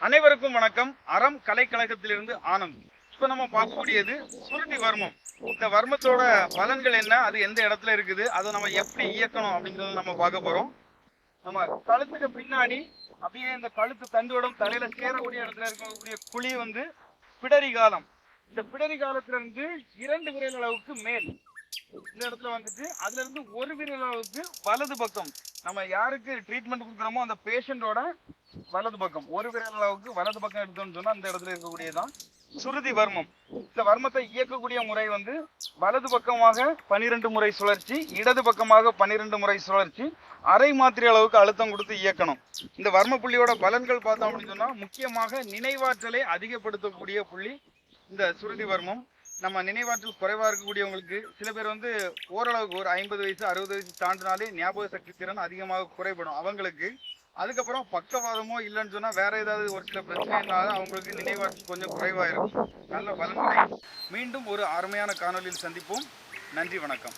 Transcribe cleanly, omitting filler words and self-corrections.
அனைவருக்கும் வணக்கம். அறம் கலைக்கழகத்திலிருந்து ஆனந்த். இப்ப நம்ம பார்க்கக்கூடியது சுருதி வர்மம். இந்த வர்மத்தோட பலன்கள் என்ன, அது எந்த இடத்துல இருக்குது, அதை நம்ம எப்படி இயக்கணும் அப்படிங்கறத நம்ம பார்க்க போறோம். நம்ம கழுத்துக்கு பின்னாடி அப்படியே இந்த கழுத்து தண்டுவடம் தலையில சேரக்கூடிய இடத்துல இருக்கக்கூடிய குழி பிடரி காலம். இந்த பிடரி காலத்துல இருந்து 2 விரல் அளவுக்கு மேல் இந்த இடத்துல அதுல இருந்து 1 விரல் அளவுக்கு வலது பக்கம், நம்ம யாருக்கு ட்ரீட்மெண்ட் கொடுக்குறோமோ அந்த பேஷண்டோட வலது பக்கம் 1 விரல் அளவுக்கு வலது பக்கம் எடுத்தோம்னு சொன்னா அந்த இடத்துல இருக்கக்கூடியதான் சுருதி வர்மம். இந்த வர்மத்தை இயக்கக்கூடிய முறை வலது பக்கமாக 12 முறை சுழற்சி, இடது பக்கமாக 12 முறை சுழற்சி, அரை மாத்திரை அளவுக்கு அழுத்தம் கொடுத்து இயக்கணும். இந்த வர்ம புள்ளியோட பலன்கள் பார்த்தோம் அப்படின்னு சொன்னா முக்கியமாக நினைவாற்றலை அதிகப்படுத்தக்கூடிய புள்ளி இந்த சுருதி வர்மம். நம்ம நினைவாற்றல் குறைவா இருக்கக்கூடியவங்களுக்கு, சில பேர் ஓரளவுக்கு ஒரு 50 வயசு 60 வயசு தாண்டினாலே ஞாபக சக்தி திறன் அதிகமாக குறைபடும் அவங்களுக்கு. அதுக்கப்புறம் பக்கவாதமோ இல்லைன்னு சொன்னா வேற ஏதாவது ஒரு சில பிரச்சனைனால அவங்களுக்கு நினைவாற்றல் கொஞ்சம் குறைவாயிருக்கும். நல்ல பலன்களை மீண்டும் ஒரு அருமையான காணொலியில் சந்திப்போம். நன்றி, வணக்கம்.